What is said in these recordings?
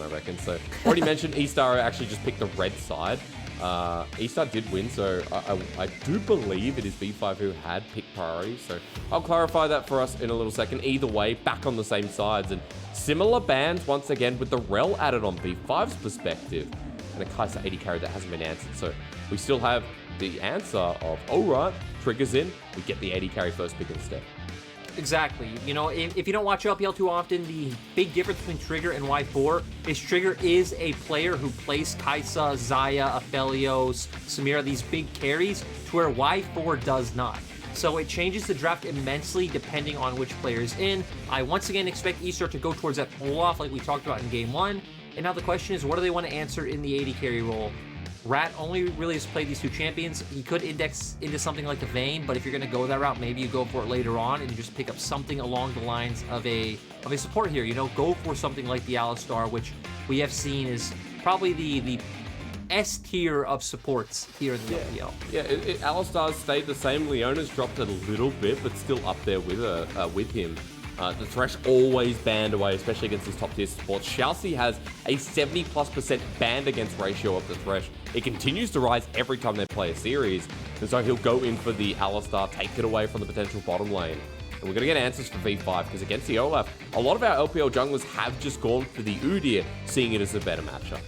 I reckon. So, already mentioned eStar actually just picked the red side. eStar did win, so I do believe it is V5 who had picked priority. So I'll clarify that for us in a little second. Either way, back on the same sides. And similar bans once again with the rel added on V5's perspective. And a Kai'Sa 80 carry that hasn't been answered. So we still have the answer of, alright, triggers in, we get the 80 carry first pick instead. Exactly. You know, if you don't watch LPL too often, the big difference between Trigger and Y4 is Trigger is a player who plays Kai'Sa, Xayah, Aphelios, Samira, these big carries, to where Y4 does not. So it changes the draft immensely depending on which player is in. I once again expect eStar to go towards that pull-off like we talked about in Game 1. And now the question is, what do they want to answer in the 80 carry role? Rat only really has played these two champions. He could index into something like the Vayne, but if you're going to go that route, maybe you go for it later on and you just pick up something along the lines of a support here. You know, go for something like the Alistar, which we have seen is probably the S tier of supports here in the LPL. Yeah, Alistar's stayed the same. Leona's dropped a little bit, but still up there with him. The Thresh always banned away, especially against his top tier supports. Shiauc has a 70+% banned against ratio of the Thresh. It continues to rise every time they play a series, and so he'll go in for the Alistar, take it away from the potential bottom lane. And we're going to get answers for V5, because against the Olaf, a lot of our LPL junglers have just gone for the Udyr, seeing it as a better matchup.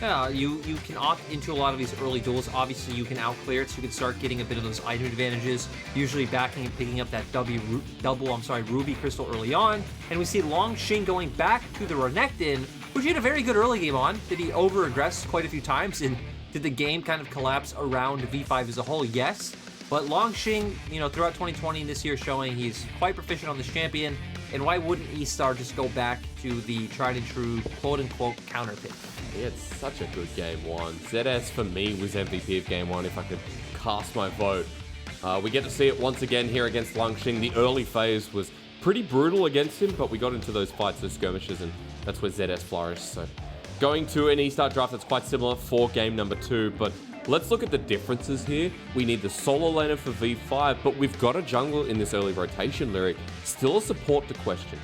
Yeah, you can opt into a lot of these early duels. Obviously, you can outclear it, so you can start getting a bit of those item advantages, usually backing and picking up that Ruby Crystal early on. And we see Langx going back to the Renekton, which he had a very good early game on. Did he over-aggress quite a few times? And did the game kind of collapse around V5 as a whole? Yes. But Langx, you know, throughout 2020 and this year showing he's quite proficient on this champion. And why wouldn't eStar just go back to the tried and true quote-unquote counter pick? He had such a good game one. ZS for me was MVP of game one if I could cast my vote. We get to see it once again here against Langx. The early phase was pretty brutal against him, but we got into those fights, those skirmishes, and that's where ZS flourished. So going to an eStar draft that's quite similar for game number 2, but let's look at the differences here. We need the solo laner for V5, but we've got a jungler in this early rotation lyric. Still a support to question.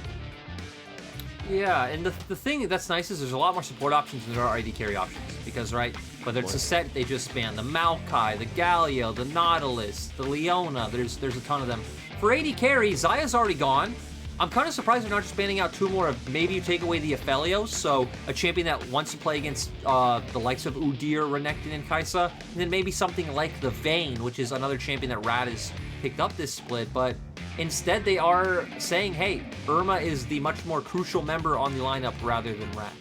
Yeah, and the thing that's nice is there's a lot more support options than there are AD carry options. Because, right, whether it's a set, they just ban the Maokai, the Galio, the Nautilus, the Leona. There's a ton of them. For AD carry, Xayah's already gone. I'm kind of surprised they're not just banning out 2 more. Maybe you take away the Aphelios, so a champion that wants to play against the likes of Udyr, Renekton, and Kai'Sa. And then maybe something like the Vayne, which is another champion that Rat has picked up this split. But instead, they are saying, hey, Irma is the much more crucial member on the lineup rather than Rat.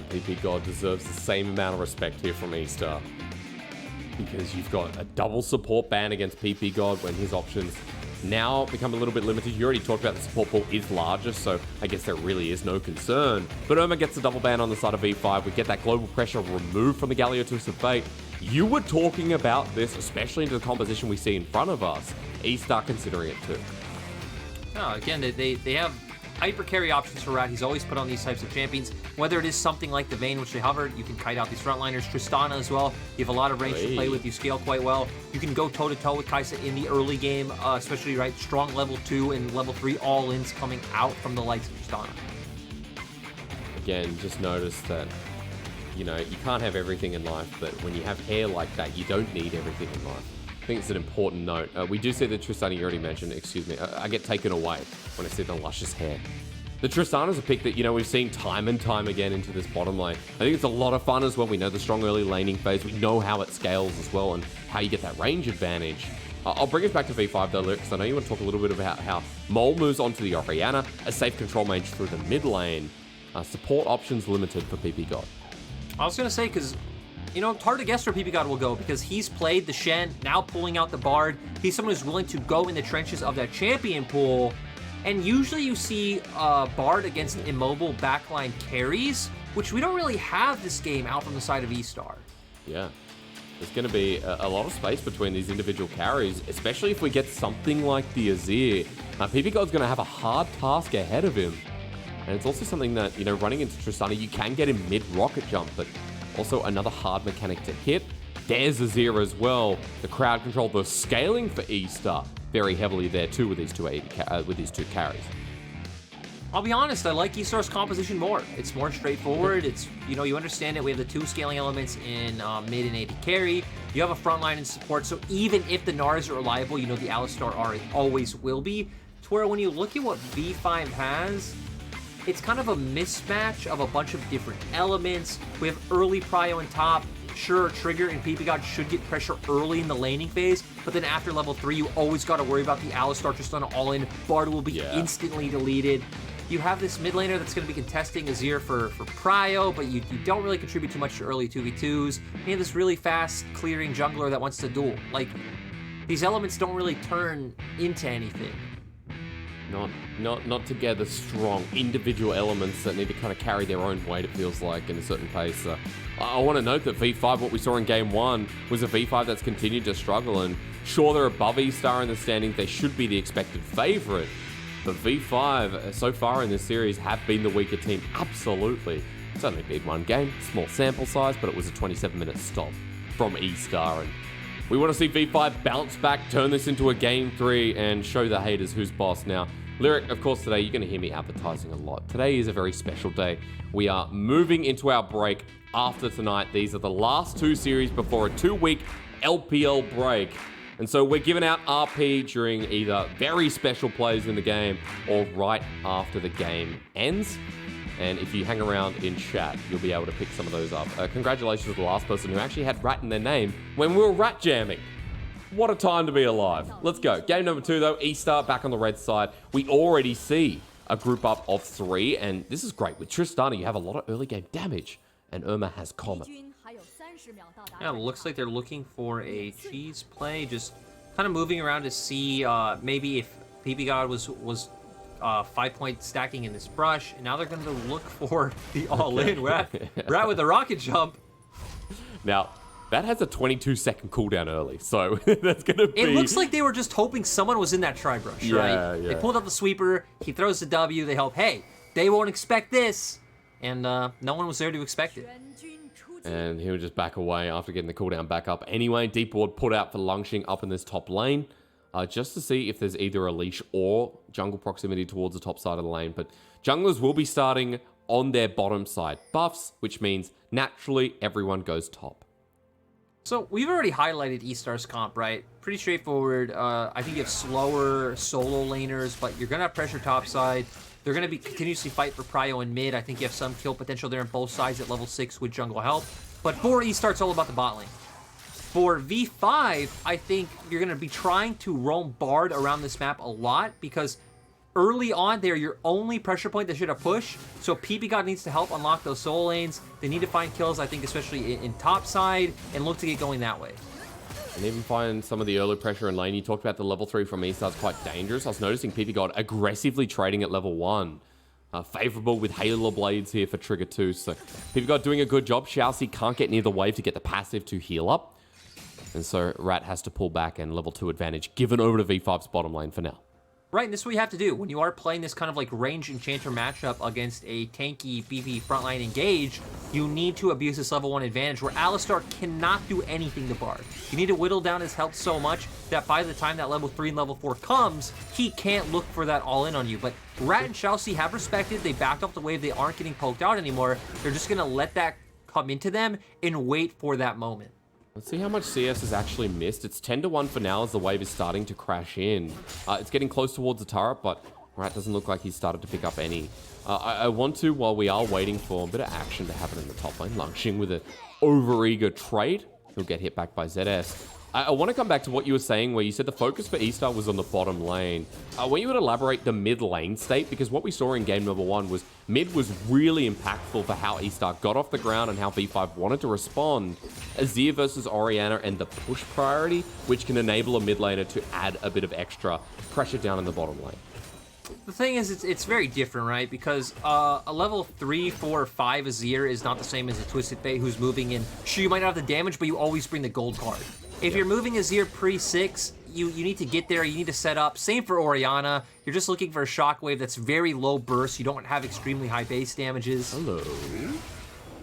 Ppgod deserves the same amount of respect here from eStar. Because you've got a double support ban against Ppgod when his options now become a little bit limited. You already talked about the support pool is larger, so I guess there really is no concern. But Irma gets a double ban on the side of V5. We get that global pressure removed from the Galio to Fate. You were talking about this, especially into the composition we see in front of us. eStar considering it too. Oh, again, they have hyper carry options for Rat. He's always put on these types of champions. Whether it is something like the Vayne, which they hovered, you can kite out these frontliners. Tristana as well. You have a lot of range to play with. You scale quite well. You can go toe-to-toe with Kai'Sa in the early game, especially, right, strong level 2 and level 3 all-ins coming out from the likes of Tristana. Again, just notice that, you know, you can't have everything in life, but when you have hair like that, you don't need everything in life. I think it's an important note. We do see the Tristana you already mentioned, excuse me. I get taken away when I see the luscious hair. The Tristana's a pick that, you know, we've seen time and time again into this bottom lane. I think it's a lot of fun as well. We know the strong early laning phase. We know how it scales as well and how you get that range advantage. I'll bring us back to V5 though, because I know you want to talk a little bit about how Mole moves onto the Orianna, a safe control mage through the mid lane. Support options limited for Ppgod. I was going to say, because, you know, it's hard to guess where Ppgod will go because he's played the Shen, now pulling out the Bard. He's someone who's willing to go in the trenches of that champion pool. And usually you see Bard against immobile backline carries, which we don't really have this game out from the side of eStar. Yeah. There's going to be a lot of space between these individual carries, especially if we get something like the Azir. Ppgod's going to have a hard task ahead of him. And it's also something that, you know, running into Tristana, you can get him mid-rocket jump, but also another hard mechanic to hit. There's Azir as well. The crowd control, the scaling for eStar very heavily there too with these two carries. I'll be honest, I like eStar's composition more. It's more straightforward. It's, you know, you understand it. We have the 2 scaling elements in mid and AD carry. You have a front line and support, so even if the Nars are reliable, you know the Alistar are always will be. To where when you look at what V5 has, it's kind of a mismatch of a bunch of different elements. We have early prio on top. Sure, Trigger and Ppgod should get pressure early in the laning phase, but then after level 3, you always got to worry about the Alistar just on an all-in. Bard will be instantly deleted. You have this mid laner that's going to be contesting Azir for prio, but you don't really contribute too much to early 2v2s. You have this really fast clearing jungler that wants to duel. Like, these elements don't really turn into anything. Not together strong individual elements that need to kind of carry their own weight, it feels like, in a certain pace. I want to note that V5, what we saw in game 1, was a V5 that's continued to struggle, and sure, they're above eStar in the standings. They should be the expected favorite. But V5, so far in this series, have been the weaker team, absolutely. It's only been one game, small sample size, but it was a 27-minute stop from eStar. And we want to see V5 bounce back, turn this into a game 3, and show the haters who's boss. Now, Lyric, of course, today, you're going to hear me advertising a lot. Today is a very special day. We are moving into our break after tonight. These are the last 2 series before a 2-week LPL break. And so we're giving out RP during either very special plays in the game or right after the game ends. And if you hang around in chat, you'll be able to pick some of those up. Congratulations to the last person who actually had rat in their name when we were rat jamming. What a time to be alive. Let's go. Game number 2, though. eStar back on the red side. We already see a group up of 3, and this is great. With Tristana, you have a lot of early game damage, and Irma has Comet. Yeah, it looks like they're looking for a cheese play, just kind of moving around to see maybe if Ppgod was 5-point stacking in this brush, and now they're going to look for the all-in. Rat with a rocket jump. Now, that has a 22-second cooldown early, so that's going to be... It looks like they were just hoping someone was in that tri-brush, right? Yeah. They pulled up the sweeper, he throws the W, they hope, hey, they won't expect this, and no one was there to expect it. And he would just back away after getting the cooldown back up. Anyway, deep ward put out for Langx up in this top lane, just to see if there's either a leash or jungle proximity towards the top side of the lane. But junglers will be starting on their bottom side buffs, which means naturally everyone goes top. So we've already highlighted eStar's comp, right? Pretty straightforward. I think you have slower solo laners, but you're gonna have pressure top side. They're going to be continuously fight for prio and mid. I think you have some kill potential there on both sides at level 6 with jungle help. But for eStar, it's all about the bot lane. For V5, I think you're going to be trying to roam Bard around this map a lot because early on, they're your only pressure point that should have push. So Ppgod needs to help unlock those soul lanes. They need to find kills, I think, especially in top side, and look to get going that way. And even find some of the early pressure in lane. You talked about the level 3 from eStar is quite dangerous. I was noticing Ppgod aggressively trading at level 1. Favorable with Halo Blades here for Trigger 2. So Ppgod doing a good job. Shiauc can't get near the wave to get the passive to heal up. And so Rat has to pull back and level 2 advantage given over to V5's bottom lane for now. Right, and this is what you have to do. When you are playing this kind of like range enchanter matchup against a tanky BP frontline engage, you need to abuse this level 1 advantage where Alistar cannot do anything to Bard. You need to whittle down his health so much that by the time that level 3 and level 4 comes, he can't look for that all-in on you. But Rat and Shiauc have respected, they backed off the wave, they aren't getting poked out anymore. They're just gonna let that come into them and wait for that moment. Let's see how much CS has actually missed. It's 10-1 for now as the wave is starting to crash in. It's getting close towards the turret, but Rat doesn't look like he's started to pick up any. I want to, while we are waiting for a bit of action to happen in the top lane, Langx with an over-eager trade. He'll get hit back by ZS. I want to come back to what you were saying where you said the focus for eStar was on the bottom lane. I want you to elaborate the mid lane state because what we saw in game number 1 was mid was really impactful for how eStar got off the ground and how V5 wanted to respond. Azir versus Orianna and the push priority, which can enable a mid laner to add a bit of extra pressure down in the bottom lane. The thing is, it's very different, right? Because a level 3, 4, 5 Azir is not the same as a Twisted Fate who's moving in. Sure, you might not have the damage, but you always bring the gold card. If you're moving Azir pre-6, you need to get there, you need to set up. Same for Orianna. You're just looking for a shockwave that's very low burst. You don't have extremely high base damages. Hello.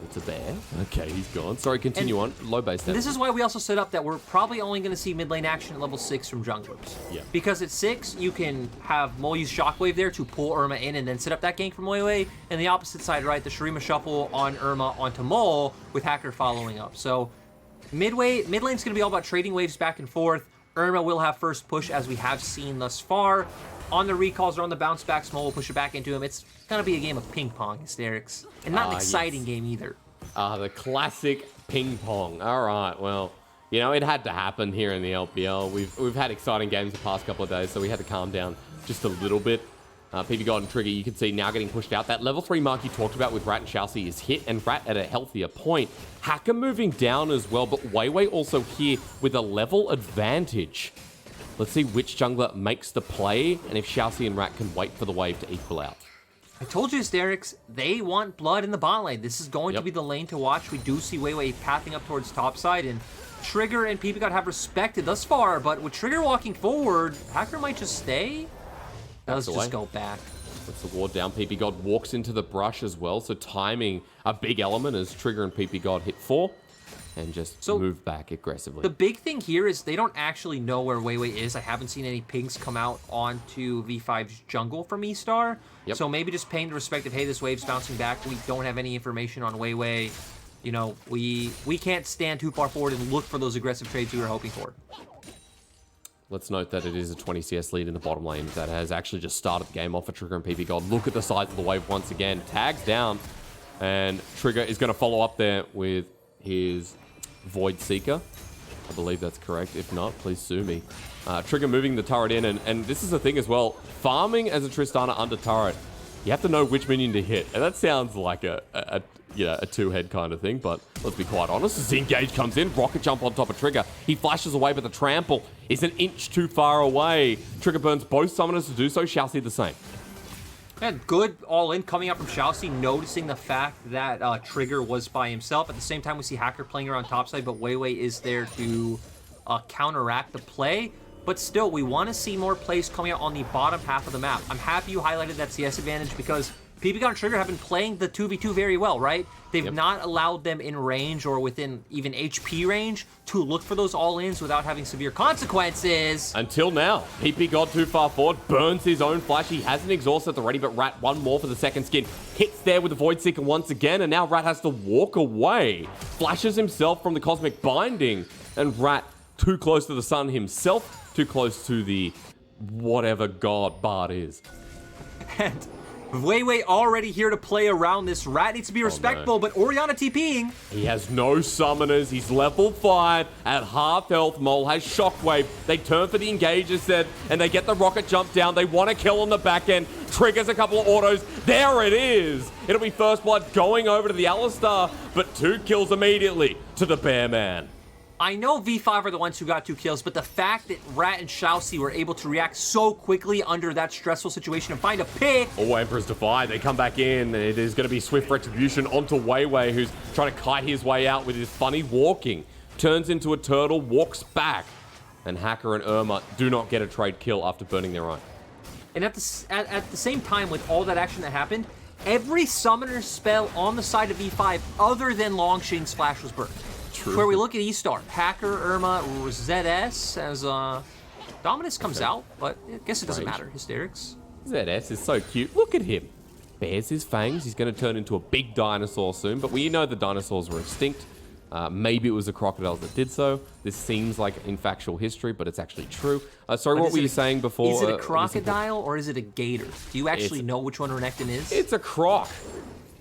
It's a bear. Okay, he's gone. Sorry, continue on. Low base damage. This is why we also set up that we're probably only going to see mid lane action at level 6 from junglers. Yeah. Because at 6, you can have Mole use Shockwave there to pull Irma in and then set up that gank from Weiwei. And the opposite side, right, the Shurima shuffle on Irma onto Mole with Hacker following up. So mid lane's going to be all about trading waves back and forth. Irma will have first push as we have seen thus far. On the recalls or on the bounce backs, Mole will push it back into him. It's going to be a game of ping pong hysterics. And not an exciting game either. The classic ping pong. All right, well, you know, it had to happen here in the LPL. We've had exciting games the past couple of days, so we had to calm down just a little bit. Ppgod and Trigger, you can see now getting pushed out. That level 3 mark you talked about with Rat and Shiauc is hit, and Rat at a healthier point. Hacker moving down as well, but Weiwei also here with a level advantage. Let's see which jungler makes the play, and if Shiauc and Rat can wait for the wave to equal out. I told you, hysterics, they want blood in the bot lane. This is going to be the lane to watch. We do see Weiwei pathing up towards topside, and Trigger and Ppgod have respected thus far, but with Trigger walking forward, Hacker might just stay. Does just go back. Puts the ward down. Ppgod walks into the brush as well, so timing a big element as Trigger and Ppgod hit 4 and just move back aggressively. The big thing here is they don't actually know where Weiwei is. I haven't seen any pings come out onto V5's jungle from eStar. So maybe just paying the respect of, hey, this wave's bouncing back. We don't have any information on Weiwei. You know, we can't stand too far forward and look for those aggressive trades we were hoping for. Let's note that it is a 20 CS lead in the bottom lane that has actually just started the game off for Trigger and Ppgod. Look at the size of the wave once again. Tags down, and Trigger is going to follow up there with his Void Seeker. I believe that's correct. If not, please sue me. Trigger moving the turret in, and this is the thing as well. Farming as a Tristana under turret, you have to know which minion to hit, and that sounds like a two-head kind of thing, but let's be quite honest. As the engage comes in, rocket jump on top of Trigger. He flashes away, but the trample is an inch too far away. Trigger burns both summoners to do so. Shiauc the same. And good all-in coming out from Shiauc, noticing the fact that Trigger was by himself. At the same time, we see Hacker playing around topside, but Weiwei is there to counteract the play. But still, we want to see more plays coming out on the bottom half of the map. I'm happy you highlighted that CS advantage because Ppgod and Trigger have been playing the 2v2 very well, right? They've not allowed them in range or within even HP range to look for those all-ins without having severe consequences. Until now, Ppgod too far forward, burns his own flash. He has an exhaust at the ready, but Rat one more for the second skin. Hits there with the Void Seeker once again, and now Rat has to walk away. Flashes himself from the Cosmic Binding, and Rat too close to the sun himself, too close to the whatever god Bard is. And Weiwei already here to play around this. Rat needs to be respectful, but Orianna TPing. He has no summoners. He's level 5 at half health. Mole has Shockwave. They turn for the engage instead, and they get the rocket jump down. They want to kill on the back end. Triggers a couple of autos. There it is. It'll be first blood going over to the eStar, but 2 kills immediately to the Bear Man. I know V5 are the ones who got 2 kills, but the fact that Rat and Shiauc were able to react so quickly under that stressful situation and find a pick. Oh, Emperor's Defy. They come back in. It is going to be swift retribution onto Weiwei, who's trying to kite his way out with his funny walking. Turns into a turtle, walks back. And Hacker and Irma do not get a trade kill after burning their own. And at the same time, with all that action that happened, every summoner spell on the side of V5 other than Longshan's flash was burnt. True. Where we look at eStar, Hacker, Irma, ZS as Dominus comes out, but I guess it doesn't matter. Hysterics. ZS is so cute. Look at him. Bares his fangs. He's going to turn into a big dinosaur soon, but we know the dinosaurs were extinct. Maybe it was the crocodiles that did so. This seems like in factual history, but it's actually true. Sorry, what were you saying before? Is it a crocodile or is it a gator? Do you actually know which one Renekton is? It's a croc.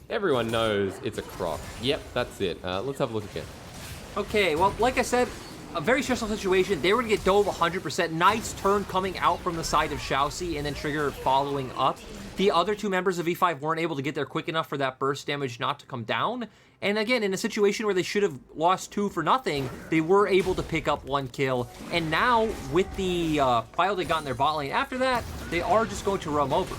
Everyone knows it's a croc. Yep, that's it. Let's have a look again. Okay, well, like I said, a very stressful situation. They were going to get dove 100%. Knight's turn coming out from the side of Shiauc and then Trigger following up. The other 2 members of E5 weren't able to get there quick enough for that burst damage not to come down. And again, in a situation where they should have lost 2 for nothing, they were able to pick up 1 kill. And now, with the pile they got in their bot lane after that, they are just going to roam over.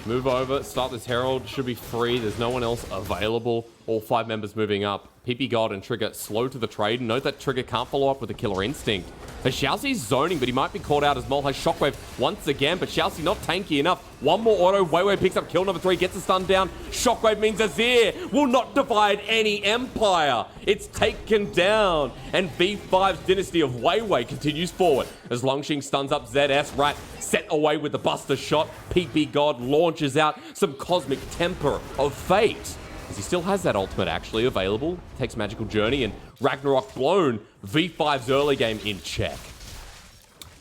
Move over, start this Herald, should be free. There's no one else available. All 5 members moving up. Ppgod and Trigger slow to the trade. Note that Trigger can't follow up with a Killer Instinct. But Shiauc's zoning, but he might be caught out as Mole has Shockwave once again, but Shiauc not tanky enough. One more auto, Weiwei picks up kill number 3, gets the stun down. Shockwave means Udyr will not divide any empire. It's taken down, and V5's dynasty of Weiwei continues forward. As Langx stuns up ZS, right, set away with the Buster Shot. Ppgod launches out some Cosmic Temper of Fate. As he still has that ultimate actually available. Takes Magical Journey and Ragnarok blown. V5's early game in check.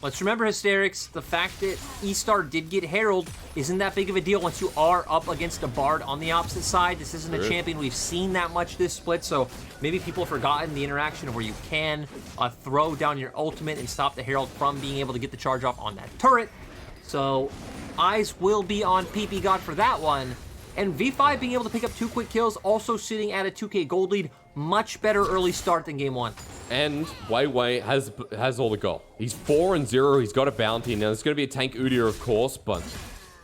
Let's remember, Hysterics, the fact that eStar did get Herald isn't that big of a deal once you are up against a Bard on the opposite side. This isn't a champion we've seen that much this split, so maybe people have forgotten the interaction of where you can throw down your ultimate and stop the Herald from being able to get the charge off on that turret. So eyes will be on Ppgod for that one. And V5 being able to pick up 2 quick kills, also sitting at a 2k gold lead. Much better early start than game 1. And Weiwei has all the gold. He's 4-0, he's got a bounty. Now there's going to be a tank Udyr, of course, but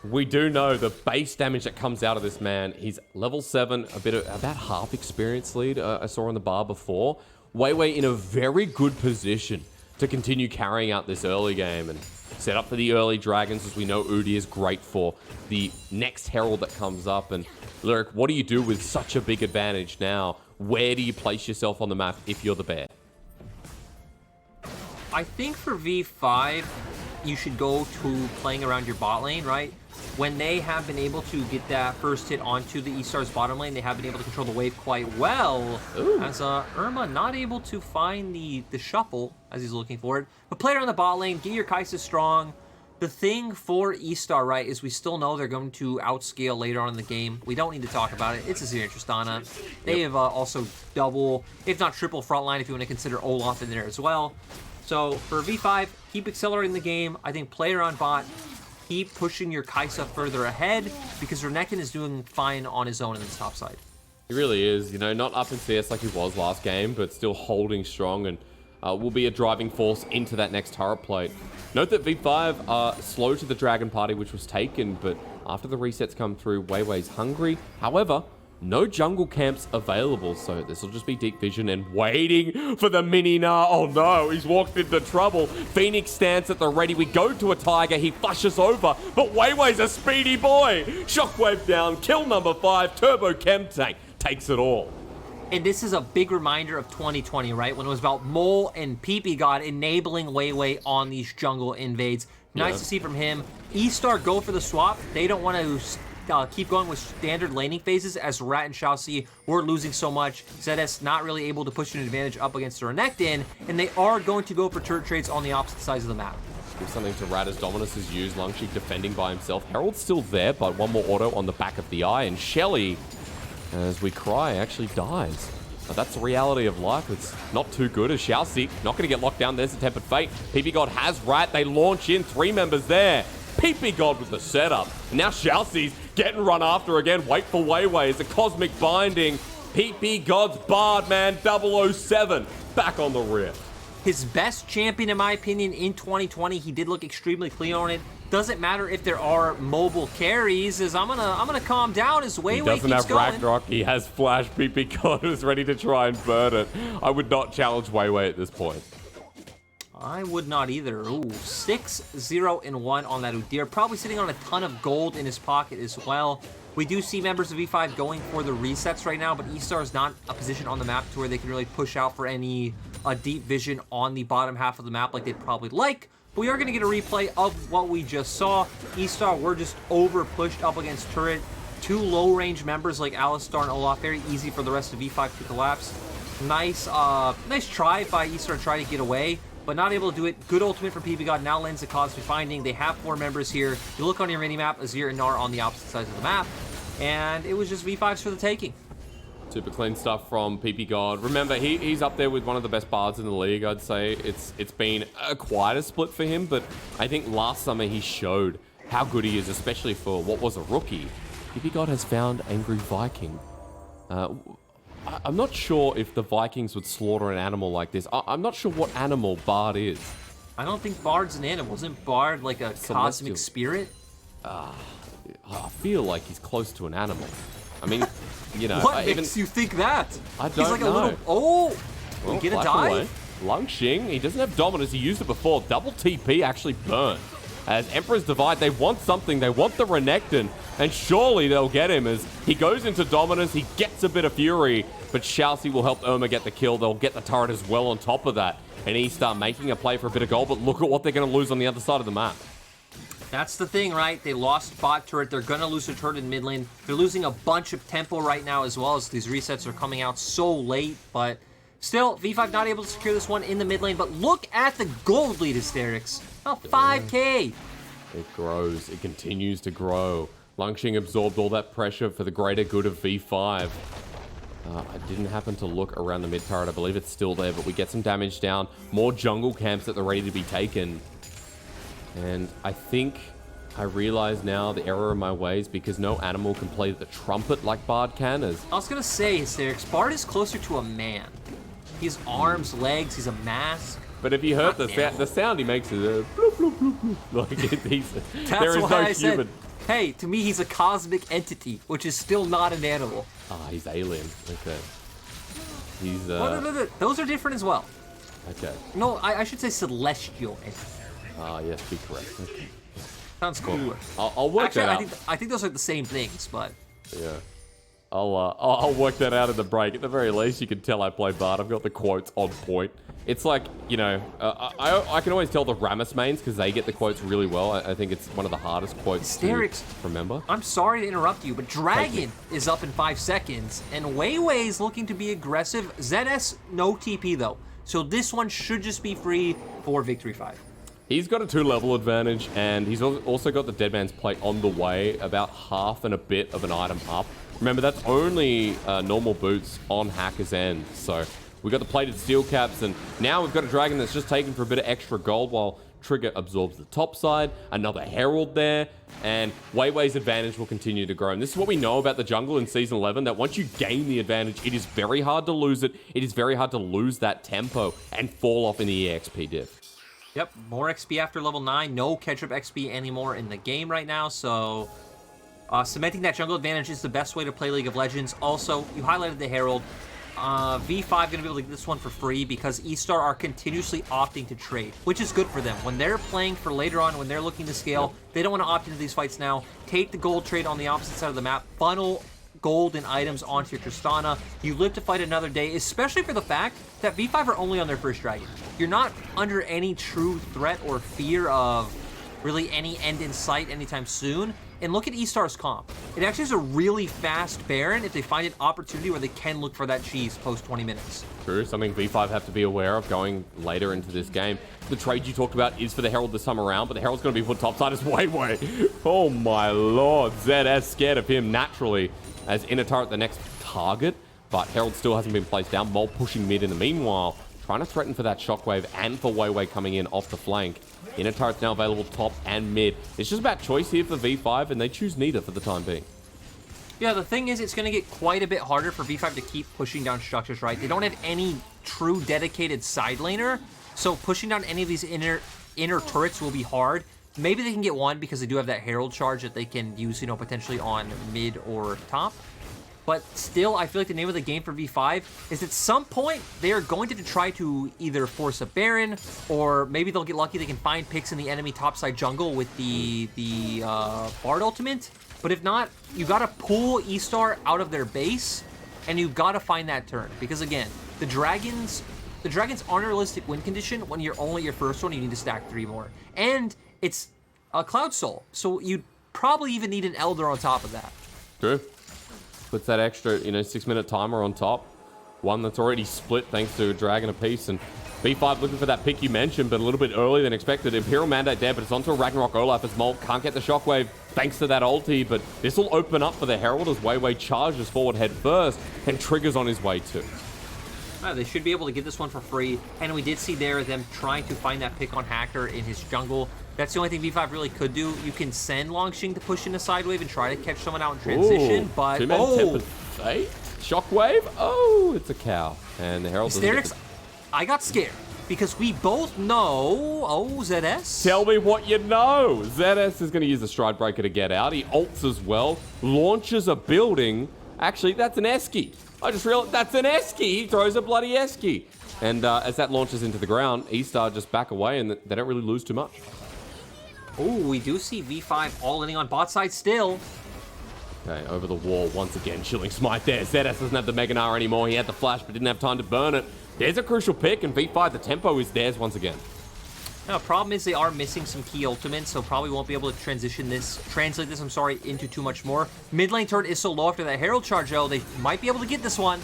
we do know the base damage that comes out of this man. He's level 7, about half experience lead I saw on the bar before. Weiwei in a very good position to continue carrying out this early game and set up for the early dragons, as we know Udyr is great for the next Herald that comes up. And Lyric, what do you do with such a big advantage now? Where do you place yourself on the map if you're the bear? I think for V5, you should go to playing around your bot lane, right? When they have been able to get that first hit onto the eStar's bottom lane, they have been able to control the wave quite well. Ooh. As Irma not able to find the shuffle as he's looking for it. But play around the bot lane, get your Kai'Sa strong. The thing for eStar, right, is we still know they're going to outscale later on in the game. We don't need to talk about it. It's Azir and Tristana. They have also double, if not triple frontline, if you want to consider Olaf in there as well. So for V5, keep accelerating the game. I think play around bot. Keep pushing your Kai'Sa further ahead because Renekton is doing fine on his own in this top side. He really is, you know, not up in CS like he was last game, but still holding strong and will be a driving force into that next turret plate. Note that V5 are slow to the Dragon Party, which was taken, but after the resets come through, Weiwei's hungry. However, no jungle camps available, so this will just be Deep Vision and waiting for the mini-nah. Oh no, he's walked into trouble. Phoenix stands at the ready. We go to a Tiger. He flushes over, but Weiwei's a speedy boy. Shockwave down, kill number 5, Turbo Chem Tank takes it all. And this is a big reminder of 2020, right? When it was about Mole and Ppgod enabling Weiwei on these jungle invades. Nice to see from him. eStar go for the swap. They don't want to keep going with standard laning phases as Rat and Shiauc were losing so much. ZS not really able to push an advantage up against the Renekton, and they are going to go for turret trades on the opposite sides of the map. Give something to Rat as Dominus is used. Langx defending by himself. Herald's still there, but one more auto on the back of the eye, and Shelly, as we cry, actually dies. Now, that's the reality of life. It's not too good as Shiauc not going to get locked down. There's the Tempered Fate. Ppgod has Rat. They launch in 3 members there. Ppgod with the setup. And now Shiauc's getting run after again. Wait for Weiwei as a Cosmic Binding. Ppgod's Bard, man, 007 back on the rift. His best champion, in my opinion, in 2020. He did look extremely clean on it. Doesn't matter if there are mobile carries, as I'm gonna calm down as Weiwei keeps going. He doesn't have Ragnarok. He has Flash. Ppgod is ready to try and burn it. I would not challenge Weiwei at this point. I would not either. Ooh, 6-0-1 on that Udyr. Probably sitting on a ton of gold in his pocket as well. We do see members of E5 going for the resets right now, but eStar is not a position on the map to where they can really push out for any deep vision on the bottom half of the map like they'd probably like. But we are going to get a replay of what we just saw. eStar were just over pushed up against turret. 2 low range members like Alistar and Olaf. Very easy for the rest of E5 to collapse. Nice try by eStar to try to get away, but not able to do it. Good ultimate from Ppgod now lends the Cosmic Finding. They have 4 members here. You look on your mini-map, Azir and Gnar on the opposite sides of the map, and it was just V5s for the taking. Super clean stuff from Ppgod. Remember, he's up there with one of the best bards in the league, I'd say. It's been quite a split for him, but I think last summer he showed how good he is, especially for what was a rookie. Ppgod has found Angry Viking. I'm not sure if the Vikings would slaughter an animal like this. I'm not sure what animal Bard is. I don't think Bard's an animal. Isn't Bard like a cosmic spirit? I feel like he's close to an animal. I mean, you know, What makes you think that? I don't He's like know. a little. Oh, Well, we get a flash dive. away. Langx, he doesn't have dominance. He used it before. Double TP actually burned. As Emperor's Divide, they want something. They want the Renekton. And surely they'll get him as he goes into dominance. He gets a bit of fury. But Shiauc will help Irma get the kill. They'll get the turret as well on top of that. And eStar making a play for a bit of gold. But look at what they're going to lose on the other side of the map. That's the thing, right? They lost bot turret. They're going to lose their turret in mid lane. They're losing a bunch of tempo right now as well, as these resets are coming out so late. But still, V5 not able to secure this one in the mid lane. But look at the gold lead, Asterix. Oh, 5K. It grows. It continues to grow. Langx absorbed all that pressure for the greater good of V5. I didn't happen to look around the mid turret. I believe it's still there, but we get some damage down. More jungle camps that are ready to be taken. And I think I realize now the error of my ways, because no animal can play the trumpet like Bard can. As I was going to say, Asterix, Bard is closer to a man. He has arms, legs, he's a mask. But if you heard the sound he makes is a bloop, bloop, bloop, bloop. Like there is no human. Hey, to me, he's a cosmic entity, which is still not an animal. Ah, he's alien. Okay. He's No. Those are different as well. Okay. No, I should say celestial entity. Ah, yes, be correct. Okay. Sounds cooler. I'll work Actually, that out. I think those are the same things, but Yeah. I'll work that out in the break. At the very least, you can tell I play Bard. I've got the quotes on point. It's like, you know, I can always tell the Rammus mains because they get the quotes really well. I think it's one of the hardest quotes to remember. I'm sorry to interrupt you, but Dragon is up in 5 seconds, and Weiwei is looking to be aggressive. ZS, no TP though. So this one should just be free for Victory 5. He's got a 2-level advantage, and he's also got the Dead Man's Plate on the way, about half and a bit of an item up. Remember, that's only normal boots on Hacker's End. So we got the plated steel caps, and now we've got a Dragon that's just taken for a bit of extra gold while Trigger absorbs the top side. Another Herald there, and Weiwei's advantage will continue to grow. And this is what we know about the jungle in Season 11, that once you gain the advantage, it is very hard to lose it. It is very hard to lose that tempo and fall off in the EXP diff. Yep, more XP after level 9. No catch-up XP anymore in the game right now, so cementing that jungle advantage is the best way to play League of Legends. Also, you highlighted the Herald. V5 going to be able to get this one for free because eStar are continuously opting to trade, which is good for them. When they're playing for later on, when they're looking to scale, they don't want to opt into these fights now. Take the gold trade on the opposite side of the map, funnel gold and items onto your Tristana. You live to fight another day, especially for the fact that V5 are only on their first Dragon. You're not under any true threat or fear of really any end in sight anytime soon. And look at eStar's comp. It actually is a really fast Baron if they find an opportunity where they can look for that cheese post 20 minutes. True, something V5 have to be aware of going later into this game. The trade you talked about is for the Herald this time around, but the Herald's going to be put topside as Weiwei. Oh my lord, ZS scared of him naturally as inner turret the next target, but Herald still hasn't been placed down. Mole pushing mid in the meanwhile, trying to threaten for that shockwave and for Weiwei coming in off the flank. Inner turret's now available top and mid. It's just about choice here for V5, and they choose neither for the time being. Yeah, the thing is, it's going to get quite a bit harder for V5 to keep pushing down structures, right? They don't have any true dedicated side laner, so pushing down any of these inner turrets will be hard. Maybe they can get one because they do have that Herald charge that they can use, you know, potentially on mid or top. But still, I feel like the name of the game for V5 is at some point they are going to try to either force a Baron, or maybe they'll get lucky they can find picks in the enemy topside jungle with the Bard ultimate. But if not, you gotta pull eStar out of their base, and you gotta find that turn. Because again, the Dragons aren't a realistic win condition when you're only your first one. You need to stack 3 more, and it's a Cloud Soul, so you'd probably even need an Elder on top of that. True. Puts that extra, 6-minute timer on top. One that's already split thanks to a Dragon apiece. And V5 looking for that pick you mentioned, but a little bit earlier than expected. Imperial Mandate there, but it's onto a Ragnarok Olaf as Mole can't get the shockwave thanks to that ulti. But this will open up for the Herald as Weiwei charges forward head first and Trigger's on his way too. They should be able to get this one for free. And we did see there them trying to find that pick on Hacker in his jungle. That's the only thing V5 really could do. You can send Langx to push in a side wave and try to catch someone out in transition, Ooh, but Tempered Fate? Shockwave? Oh, it's a cow. And the Herald doesn't I got scared because we both know. Oh, ZS. Tell me what you know. ZS is going to use the Stride Breaker to get out. He ults as well, launches a building, Actually, that's an Esky. I just realized that's an Esky. He throws a bloody Esky. And as that launches into the ground, eStar just back away, and they don't really lose too much. Ooh, we do see V5 all-inning on bot side still. Okay, over the wall once again. Chilling Smite there. ZS doesn't have the Mega Gnar anymore. He had the flash, but didn't have time to burn it. There's a crucial pick, and V5, the tempo is theirs once again. Now, problem is they are missing some key ultimates, so probably won't be able to translate this, into too much more. Mid lane turret is so low after that Herald charge, though, they might be able to get this one.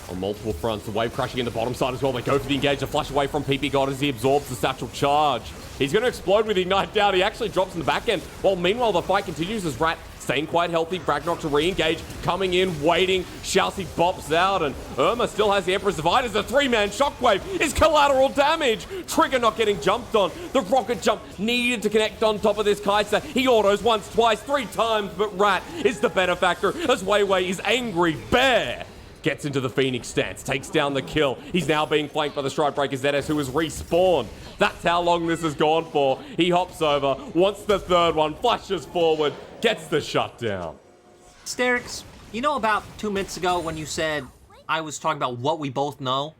On multiple fronts, the wave crashing in the bottom side as well. They go for the engage, a flash away from Ppgod as he absorbs the satchel charge. He's going to explode with Ignite down. He actually drops in the back end. While meanwhile, the fight continues as Rat staying quite healthy. Bragnok to re-engage, coming in, waiting. Shiauc bops out, and Irma still has the Emperor's Divide as the three-man shockwave is collateral damage. Trigger not getting jumped on. The rocket jump needed to connect on top of this Kai'Sa. He autos once, twice, 3 times, but Rat is the benefactor as Weiwei is angry bear. Gets into the Phoenix stance, takes down the kill. He's now being flanked by the Stridebreaker ZS, who has respawned. That's how long this has gone for. He hops over, wants the third one, flashes forward, gets the shutdown. Sterix, you know about 2 minutes ago when you said I was talking about what we both know?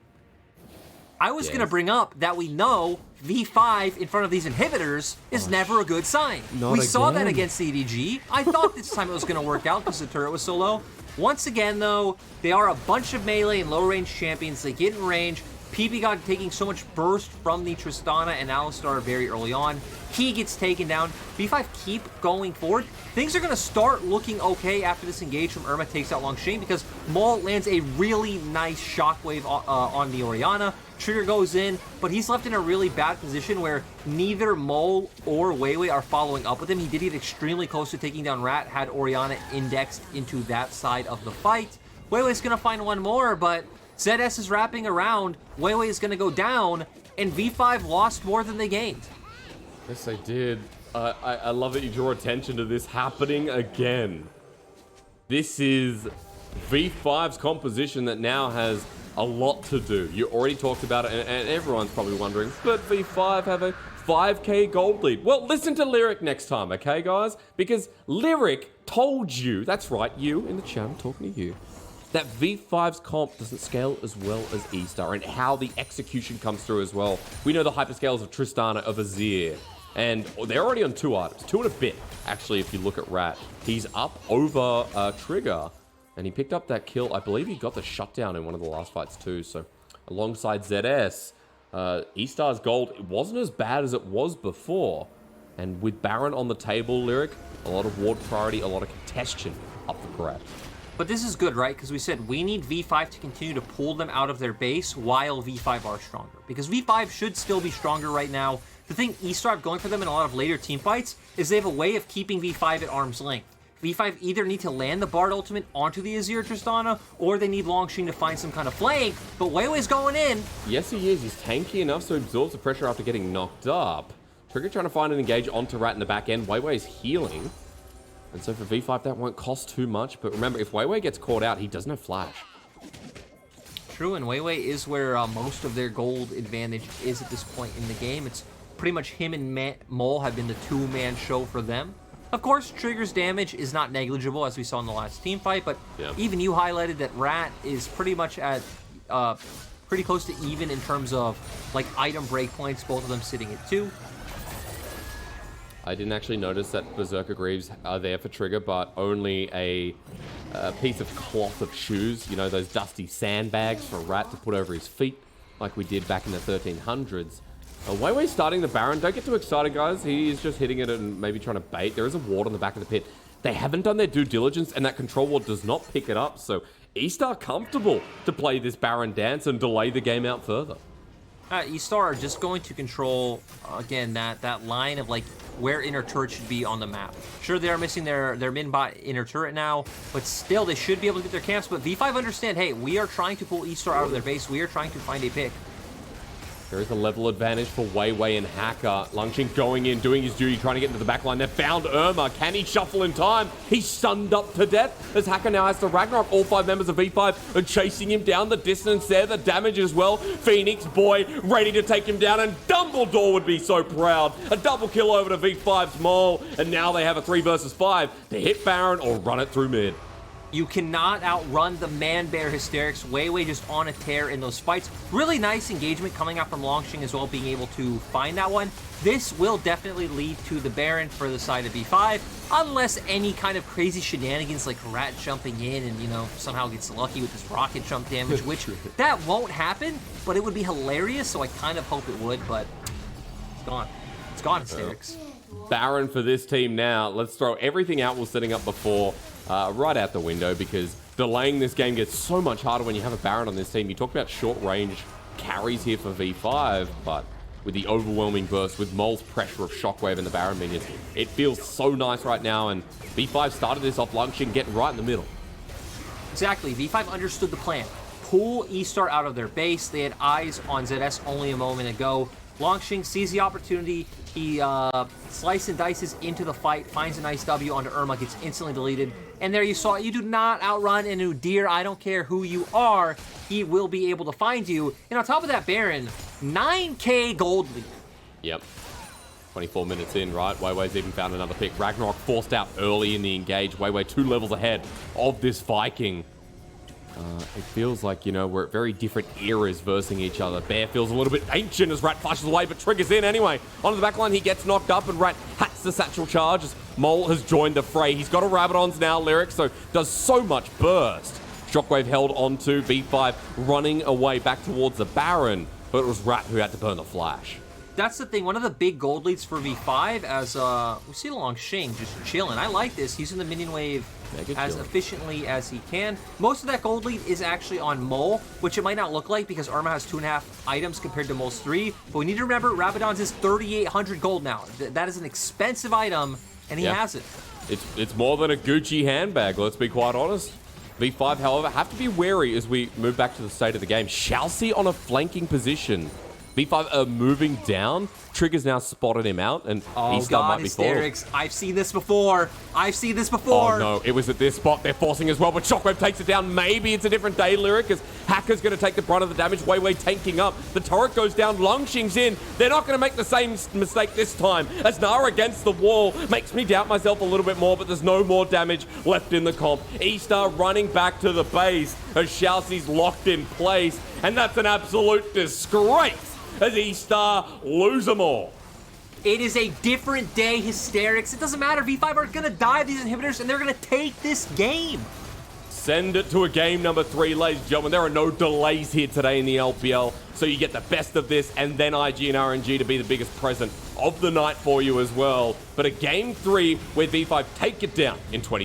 I was going to bring up that we know V5 in front of these inhibitors is never a good sign. We saw that against CDG. I thought this time it was going to work out because the turret was so low. Once again, though, they are a bunch of melee and low-range champions. They get in range. Ppgod taking so much burst from the Tristana and Alistar very early on. He gets taken down. V5 keep going forward. Things are going to start looking okay after this engage from Irma takes out Langx because Maul lands a really nice shockwave on the Orianna. Trigger goes in, but he's left in a really bad position where neither Mole or Weiwei are following up with him. He did get extremely close to taking down Rat, had Orianna indexed into that side of the fight. Weiwei's going to find one more, but ZS is wrapping around. Weiwei is going to go down, and V5 lost more than they gained. Yes, they did. I love that you draw attention to this happening again. This is V5's composition that now has a lot to do. You already talked about it, and everyone's probably wondering, but V5 have a 5k gold lead. Well, listen to Lyric next time, okay, guys? Because Lyric told you, that's right, you in the chat, I'm talking to you, that V5's comp doesn't scale as well as eStar, and how the execution comes through as well. We know the hyperscales of Tristana, of Udyr, and they're already on 2 items, 2 and a bit, actually, if you look at Rat. He's up over Trigger, and he picked up that kill. I believe he got the shutdown in one of the last fights too. So alongside ZS, eStar's gold, it wasn't as bad as it was before. And with Baron on the table, Lyric, a lot of ward priority, a lot of congestion up for grabs. But this is good, right? Because we said we need V5 to continue to pull them out of their base while V5 are stronger. Because V5 should still be stronger right now. The thing eStar have going for them in a lot of later team fights is they have a way of keeping V5 at arm's length. V5 either need to land the Bard ultimate onto the Udyr Tristana, or they need Langx to find some kind of flank, but Weiwei's going in. Yes, he is. He's tanky enough so he absorbs the pressure after getting knocked up. Trigger trying to find an engage onto Rat in the back end. Weiwei's healing. And so for V5, that won't cost too much. But remember, if Weiwei gets caught out, he doesn't have flash. True, and Weiwei is where most of their gold advantage is at this point in the game. It's pretty much him and Mole have been the 2-man show for them. Of course, Trigger's damage is not negligible, as we saw in the last team fight, but even you highlighted that Rat is pretty much at pretty close to even in terms of like item breakpoints, both of them sitting at 2. I didn't actually notice that Berserker Greaves are there for Trigger, but only a piece of cloth of shoes, you know, those dusty sandbags for Rat to put over his feet, like we did back in the 1300s. Weiwei starting the Baron. Don't get too excited, guys. He is just hitting it and maybe trying to bait. There is a ward on the back of the pit. They haven't done their due diligence, and that control ward does not pick it up. So eStar comfortable to play this Baron dance and delay the game out further. eStar are just going to control, again, that line of like where inner turret should be on the map. Sure, they are missing their min-bot inner turret now, but still they should be able to get their camps. But V5 understand, hey, we are trying to pull eStar out of their base. We are trying to find a pick. There is a level advantage for Weiwei and Hacker. Langx going in, doing his duty, trying to get into the backline. They've found Irma. Can he shuffle in time? He's stunned up to death as Hacker now has to Ragnarok. All 5 members of V5 are chasing him down the distance there. The damage as well. Phoenix boy ready to take him down, and Dumbledore would be so proud. A double kill over to V5's Mole, and now they have a 3 versus 5 to hit Baron or run it through mid. You cannot outrun the man-bear hysterics. Weiwei just on a tear in those fights. Really nice engagement coming out from Langx as well, being able to find that one. This will definitely lead to the Baron for the side of B5, unless any kind of crazy shenanigans like Rat jumping in and, you know, somehow gets lucky with this rocket jump damage, which that won't happen, but it would be hilarious, so I kind of hope it would, but it's gone. It's gone, hysterics. Baron for this team now. Let's throw everything out we're setting up before right out the window, because delaying this game gets so much harder when you have a Baron on this team. You talk about short range carries here for V5, but with the overwhelming burst, with Mole's pressure of Shockwave and the Baron minions, it feels so nice right now, and V5 started this off Langx getting right in the middle. Exactly. V5 understood the plan. Pull eStar out of their base. They had eyes on ZS only a moment ago. Langx sees the opportunity. He slices and dices into the fight, finds a nice W onto Irma, gets instantly deleted. And there you saw it. You do not outrun an Udyr. I don't care who you are. He will be able to find you. And on top of that, Baron, 9K gold lead. Yep. 24 minutes in, right? Weiwei's even found another pick. Ragnarok forced out early in the engage. Weiwei 2 levels ahead of this Viking. It feels like, you know, we're at very different eras versing each other. Bear feels a little bit ancient as Rat flashes away, but triggers in anyway. Onto the back line, he gets knocked up, and Rat hats the satchel charge as Mole has joined the fray. He's got a Rabadon's now, Lyric, so does so much burst. Shockwave held onto V5, running away back towards the Baron, but it was Rat who had to burn the flash. That's the thing. One of the big gold leads for V5 as we see Langx just chilling. I like this. He's in the minion wave as efficiently as he can. Most of that gold lead is actually on Mole, which it might not look like because Irma has 2.5 items compared to Mole's 3. But we need to remember Rabadon's is 3,800 gold now. That is an expensive item, and he has it. It's more than a Gucci handbag, let's be quite honest. V5, however, have to be wary as we move back to the state of the game. Shiauc on a flanking position. V5 are moving down. Trigger's now spotted him out, and eStar might be hysterics. I've seen this before. I've seen this before. Oh no, it was at this spot. They're forcing as well, but Shockwave takes it down. Maybe it's a different day, Lyric, as Hacker's going to take the brunt of the damage. Weiwei tanking up. The turret goes down. Langx's in. They're not going to make the same mistake this time, as Nara against the wall makes me doubt myself a little bit more, but there's no more damage left in the comp. eStar running back to the base as Shiauc's locked in place, and that's an absolute disgrace as eStar lose them all. It is a different day, hysterics. It doesn't matter. V5 are going to die these inhibitors, and they're going to take this game. Send it to a game number 3, ladies and gentlemen. There are no delays here today in the LPL, so you get the best of this, and then IG and RNG to be the biggest present of the night for you as well. But a game 3 where V5 take it down in 20